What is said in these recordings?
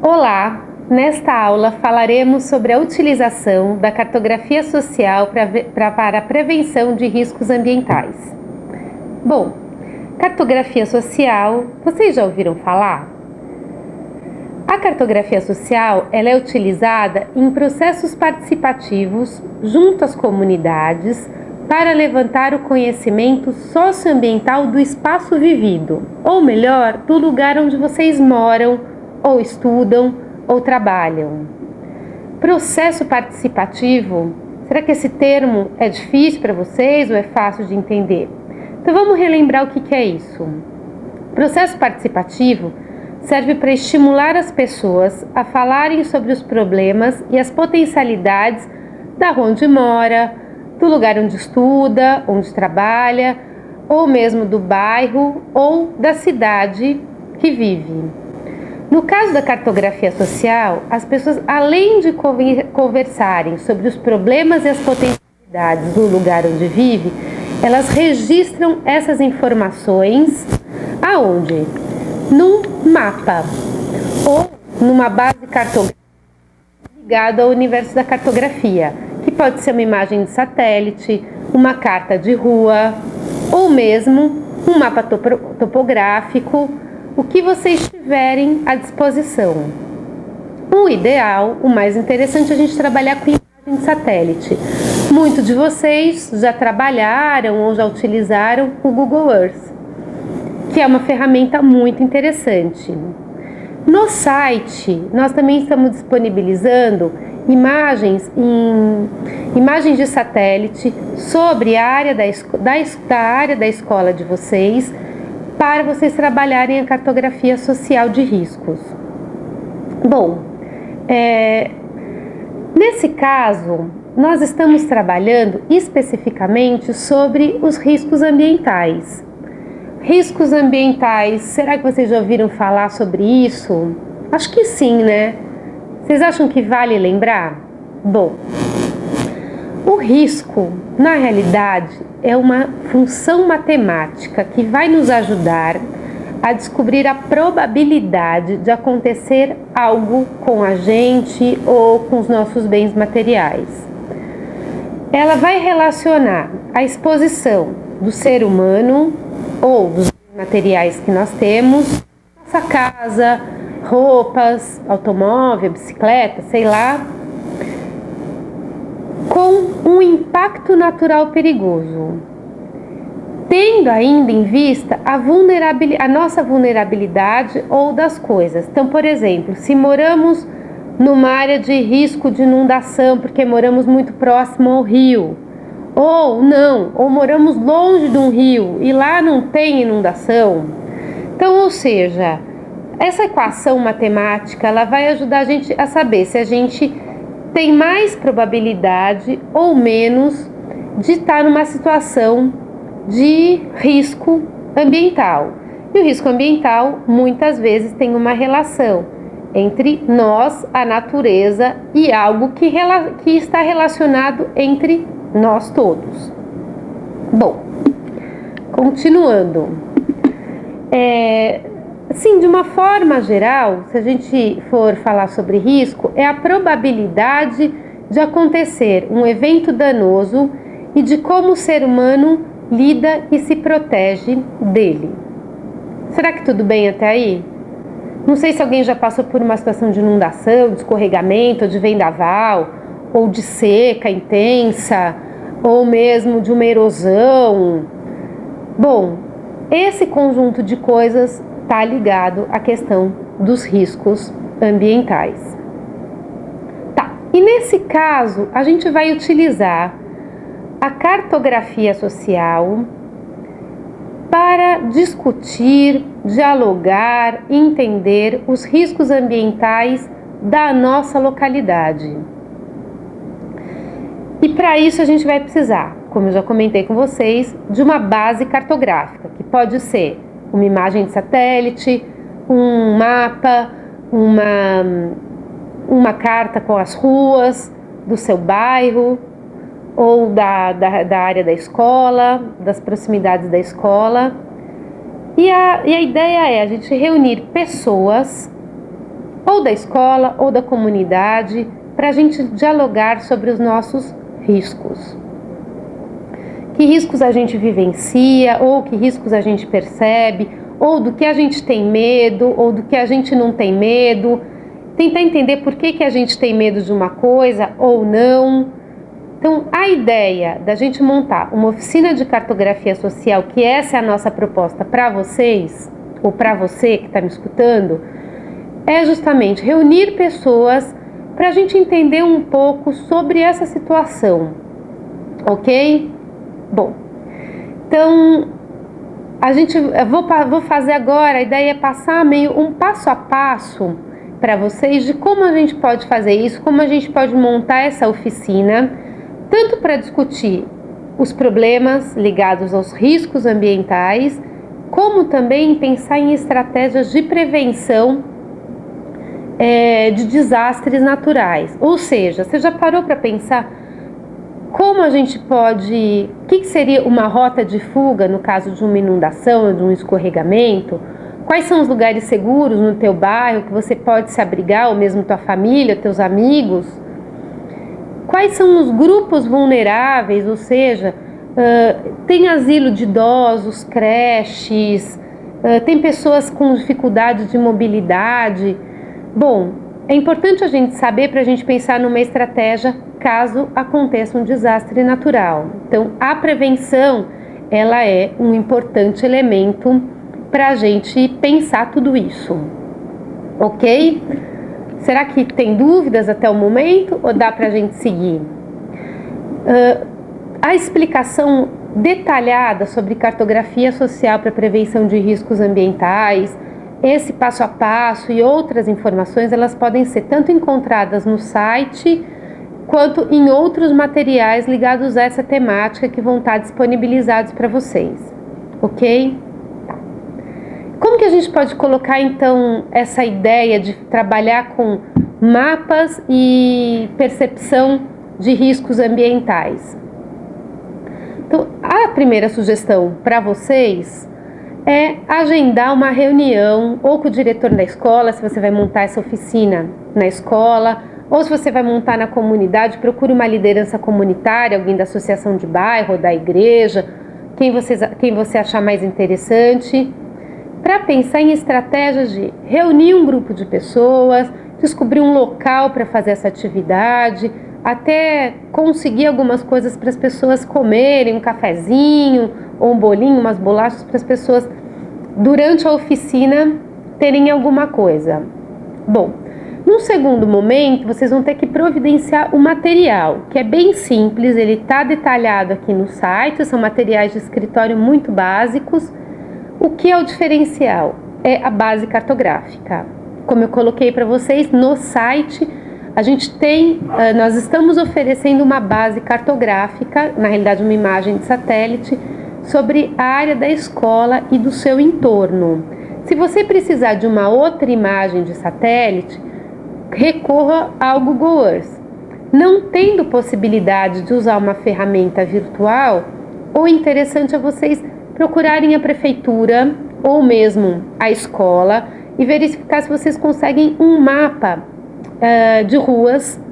Olá! Nesta aula falaremos sobre a utilização da cartografia social para a prevenção de riscos ambientais. Bom, cartografia social, vocês já ouviram falar? A cartografia social ela é utilizada em processos participativos junto às comunidades para levantar o conhecimento socioambiental do espaço vivido, ou melhor, do lugar onde vocês moram, ou estudam, ou trabalham. Processo participativo, será que esse termo é difícil para vocês ou é fácil de entender? Então vamos relembrar o que é isso. Processo participativo serve para estimular as pessoas a falarem sobre os problemas e as potencialidades da onde mora, do lugar onde estuda, onde trabalha, ou mesmo do bairro ou da cidade que vive. No caso da cartografia social, as pessoas, além de conversarem sobre os problemas e as potencialidades do lugar onde vive, elas registram essas informações aonde? Num mapa ou numa base cartográfica ligada ao universo da cartografia, que pode ser uma imagem de satélite, uma carta de rua ou mesmo um mapa topográfico, o que vocês tiverem à disposição. O ideal, o mais interessante é a gente trabalhar com imagem de satélite. Muitos de vocês já trabalharam ou já utilizaram o Google Earth, que é uma ferramenta muito interessante. No site, nós também estamos disponibilizando imagens de satélite sobre a área da área da escola de vocês, para vocês trabalharem a cartografia social de riscos. Bom, nesse caso, nós estamos trabalhando especificamente sobre os riscos ambientais. Riscos ambientais, será que vocês já ouviram falar sobre isso? Acho que sim, né? Vocês acham que vale lembrar? Bom, o risco, na realidade, é uma função matemática que vai nos ajudar a descobrir a probabilidade de acontecer algo com a gente ou com os nossos bens materiais. Ela vai relacionar a exposição do ser humano ou dos materiais que nós temos, nossa casa, roupas, automóvel, bicicleta, sei lá, com um impacto natural perigoso, tendo ainda em vista a nossa vulnerabilidade ou das coisas. Então, por exemplo, se moramos numa área de risco de inundação, porque moramos muito próximo ao rio, ou moramos longe de um rio e lá não tem inundação. Então, ou seja, essa equação matemática, ela vai ajudar a gente a saber se a gente tem mais probabilidade ou menos de estar numa situação de risco ambiental. E o risco ambiental, muitas vezes, tem uma relação entre nós, a natureza, e algo que está relacionado entre nós todos. Bom, continuando. Sim, de uma forma geral, se a gente for falar sobre risco, é a probabilidade de acontecer um evento danoso e de como o ser humano lida e se protege dele. Será que tudo bem até aí? Não sei se alguém já passou por uma situação de inundação, de escorregamento, de vendaval, ou de seca intensa, ou mesmo de uma erosão. Bom, esse conjunto de coisas está ligado à questão dos riscos ambientais. Tá, e nesse caso, a gente vai utilizar a cartografia social para discutir, dialogar, entender os riscos ambientais da nossa localidade. E para isso a gente vai precisar, como eu já comentei com vocês, de uma base cartográfica, que pode ser uma imagem de satélite, um mapa, uma carta com as ruas do seu bairro ou da área da escola, das proximidades da escola. E a ideia é a gente reunir pessoas ou da escola ou da comunidade, para a gente dialogar sobre os nossos riscos. Que riscos a gente vivencia, ou que riscos a gente percebe, ou do que a gente tem medo, ou do que a gente não tem medo. Tentar entender por que a gente tem medo de uma coisa ou não. Então, a ideia da gente montar uma oficina de cartografia social, que essa é a nossa proposta para vocês, ou para você que está me escutando, é justamente reunir pessoas para a gente entender um pouco sobre essa situação, ok? Bom, então, vou fazer agora, a ideia é passar meio um passo a passo para vocês de como a gente pode fazer isso, como a gente pode montar essa oficina, tanto para discutir os problemas ligados aos riscos ambientais, como também pensar em estratégias de prevenção de desastres naturais. Ou seja, você já parou para pensar como a gente pode, o que seria uma rota de fuga no caso de uma inundação ou de um escorregamento? Quais são os lugares seguros no teu bairro que você pode se abrigar, ou mesmo tua família, teus amigos? Quais são os grupos vulneráveis, ou seja, tem asilo de idosos, creches, tem pessoas com dificuldade de mobilidade. Bom, é importante a gente saber para a gente pensar numa estratégia caso aconteça um desastre natural. Então, a prevenção, ela é um importante elemento para a gente pensar tudo isso, ok? Será que tem dúvidas até o momento ou dá para a gente seguir? A explicação detalhada sobre cartografia social para prevenção de riscos ambientais, esse passo a passo e outras informações, elas podem ser tanto encontradas no site quanto em outros materiais ligados a essa temática que vão estar disponibilizados para vocês, ok? Tá. Como que a gente pode colocar então essa ideia de trabalhar com mapas e percepção de riscos ambientais? Então, a primeira sugestão para vocês é agendar uma reunião ou com o diretor da escola, se você vai montar essa oficina na escola, ou se você vai montar na comunidade, procure uma liderança comunitária, alguém da associação de bairro ou da igreja, quem você achar mais interessante, para pensar em estratégias de reunir um grupo de pessoas, descobrir um local para fazer essa atividade, até conseguir algumas coisas para as pessoas comerem, um cafezinho ou um bolinho, umas bolachas para as pessoas durante a oficina terem alguma coisa. Bom, num segundo momento vocês vão ter que providenciar o material, que é bem simples, ele está detalhado aqui no site, são materiais de escritório muito básicos. O que é o diferencial? É a base cartográfica. Como eu coloquei para vocês no site, nós estamos oferecendo uma base cartográfica, na realidade uma imagem de satélite, sobre a área da escola e do seu entorno. Se você precisar de uma outra imagem de satélite, recorra ao Google Earth. Não tendo possibilidade de usar uma ferramenta virtual, o interessante é vocês procurarem a prefeitura ou mesmo a escola e verificar se vocês conseguem um mapa de ruas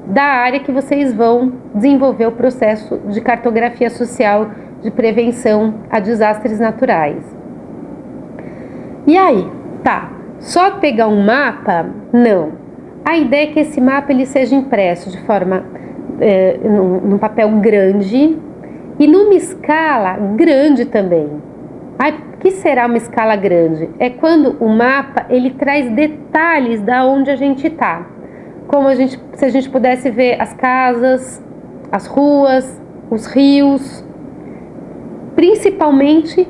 da área que vocês vão desenvolver o processo de cartografia social de prevenção a desastres naturais. E aí, tá, só pegar um mapa? Não. A ideia é que esse mapa ele seja impresso de forma, num papel grande e numa escala grande também. O que será uma escala grande? É quando o mapa ele traz detalhes da onde a gente está. Como se a gente pudesse ver as casas, as ruas, os rios, principalmente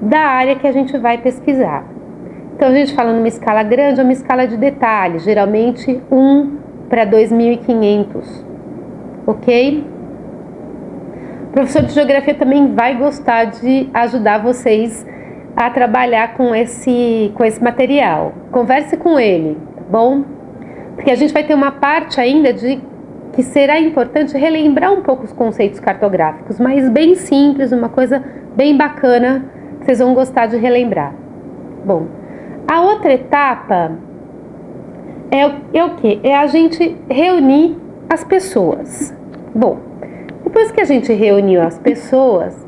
da área que a gente vai pesquisar. Então a gente fala numa escala grande, é uma escala de detalhes, geralmente 1 para 2.500, ok? O professor de geografia também vai gostar de ajudar vocês a trabalhar com esse material. Converse com ele, tá bom? Porque a gente vai ter uma parte ainda que será importante relembrar um pouco os conceitos cartográficos, mas bem simples, uma coisa bem bacana que vocês vão gostar de relembrar. Bom, a outra etapa É o quê? É a gente reunir as pessoas. Bom, depois que a gente reuniu as pessoas,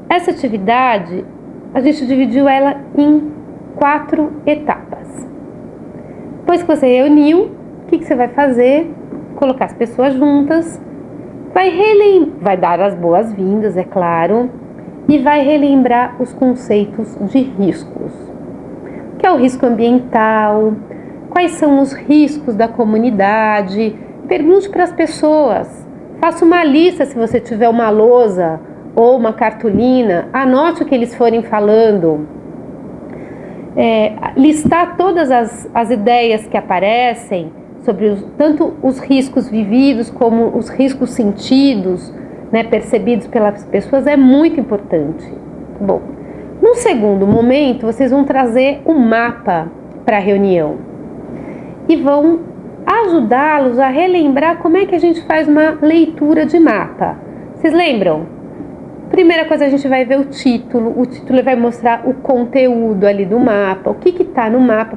essa atividade, a gente dividiu ela em 4 etapas. Depois que você reuniu, o que você vai fazer? Colocar as pessoas juntas, vai dar as boas-vindas, é claro, e vai relembrar os conceitos de riscos. O que é o risco ambiental? Quais são os riscos da comunidade? Pergunte para as pessoas. Faça uma lista se você tiver uma lousa ou uma cartolina. Anote o que eles forem falando. Listar todas as ideias que aparecem sobre tanto os riscos vividos como os riscos sentidos, né, percebidos pelas pessoas, é muito importante. Bom, no segundo momento, vocês vão trazer um mapa para a reunião e vão ajudá-los a relembrar como é que a gente faz uma leitura de mapa. Vocês lembram? Primeira coisa, a gente vai ver o título vai mostrar o conteúdo ali do mapa, o que está no mapa.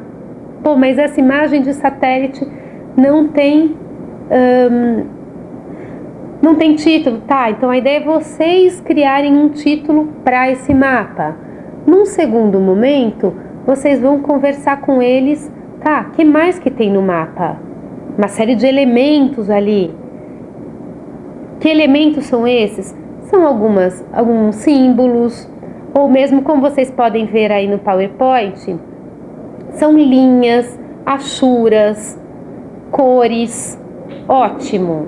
Pô, mas essa imagem de satélite não tem título, tá? Então a ideia é vocês criarem um título para esse mapa. Num segundo momento, vocês vão conversar com eles, tá? O que mais que tem no mapa? Uma série de elementos ali. Que elementos são esses? São alguns símbolos, ou mesmo como vocês podem ver aí no PowerPoint, são linhas, achuras, cores. Ótimo!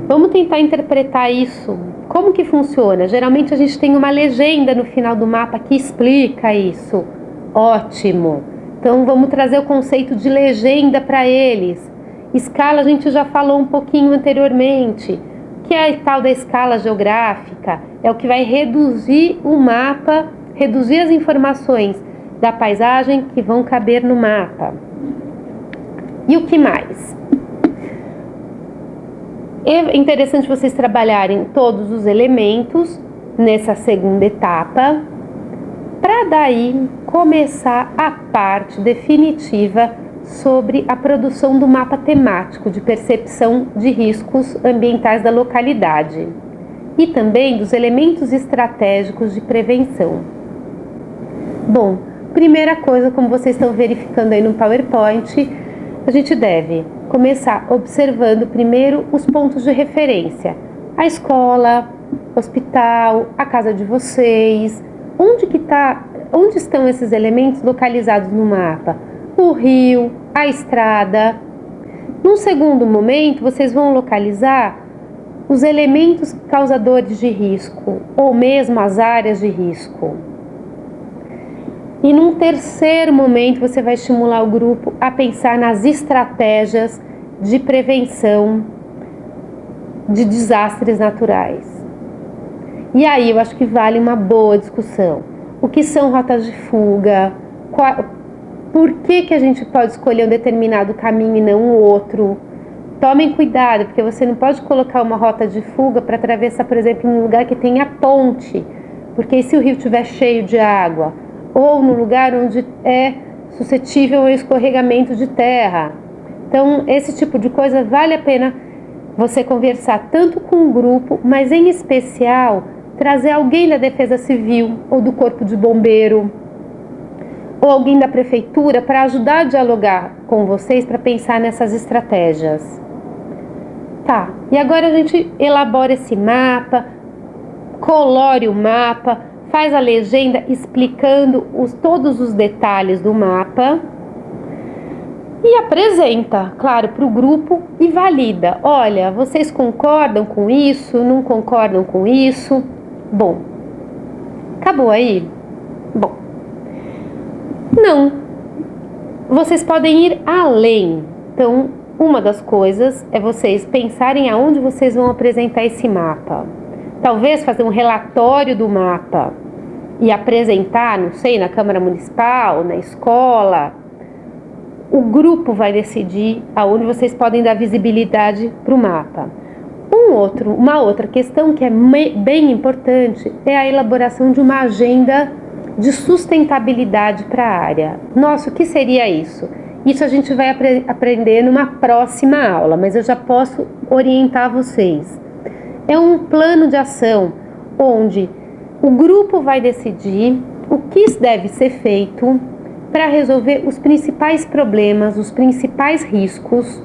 Vamos tentar interpretar isso. Como que funciona? Geralmente a gente tem uma legenda no final do mapa que explica isso. Ótimo! Então vamos trazer o conceito de legenda para eles. Escala a gente já falou um pouquinho anteriormente. Que é a tal da escala geográfica, é o que vai reduzir o mapa, reduzir as informações da paisagem que vão caber no mapa. E o que mais? É interessante vocês trabalharem todos os elementos nessa segunda etapa, para daí começar a parte definitiva sobre a produção do mapa temático de percepção de riscos ambientais da localidade e também dos elementos estratégicos de prevenção. Bom, primeira coisa, como vocês estão verificando aí no PowerPoint, a gente deve começar observando primeiro os pontos de referência, a escola, o hospital, a casa de vocês, onde estão esses elementos localizados no mapa? O rio, a estrada. Num segundo momento, vocês vão localizar os elementos causadores de risco, ou mesmo as áreas de risco. E num terceiro momento, você vai estimular o grupo a pensar nas estratégias de prevenção de desastres naturais. E aí, eu acho que vale uma boa discussão. O que são rotas de fuga? Por que a gente pode escolher um determinado caminho e não o outro? Tomem cuidado, porque você não pode colocar uma rota de fuga para atravessar, por exemplo, em um lugar que tenha ponte, porque e se o rio estiver cheio de água? Ou no lugar onde é suscetível ao escorregamento de terra. Então, esse tipo de coisa vale a pena você conversar tanto com o grupo, mas em especial trazer alguém da Defesa Civil ou do Corpo de Bombeiro, ou alguém da prefeitura para ajudar a dialogar com vocês para pensar nessas estratégias. Tá, e agora a gente elabora esse mapa, colore o mapa, faz a legenda explicando todos os detalhes do mapa e apresenta, claro, para o grupo e valida. Olha, vocês concordam com isso? Não concordam com isso? Bom, acabou aí? Bom. Não, vocês podem ir além. Então, uma das coisas é vocês pensarem aonde vocês vão apresentar esse mapa. Talvez fazer um relatório do mapa e apresentar, não sei, na Câmara Municipal, na escola. O grupo vai decidir aonde vocês podem dar visibilidade para o mapa. Uma outra questão que é bem importante é a elaboração de uma agenda de sustentabilidade para a área. Nossa, o que seria isso? Isso a gente vai aprender numa próxima aula, mas eu já posso orientar vocês. É um plano de ação onde o grupo vai decidir o que deve ser feito para resolver os principais problemas, os principais riscos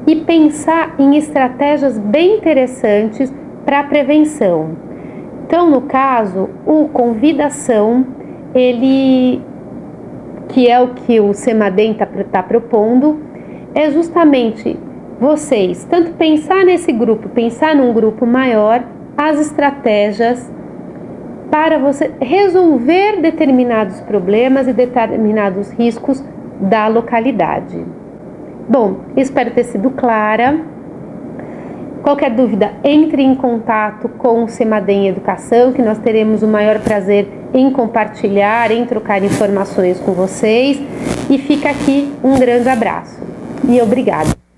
e pensar em estratégias bem interessantes para a prevenção. Então, no caso, o convidação, ele, que é o que o CEMADEM está propondo, é justamente vocês, tanto pensar nesse grupo, pensar num grupo maior, as estratégias para você resolver determinados problemas e determinados riscos da localidade. Bom, espero ter sido clara. Qualquer dúvida, entre em contato com o CEMADEM Educação, que nós teremos o maior prazer em compartilhar, em trocar informações com vocês. E fica aqui um grande abraço e obrigada.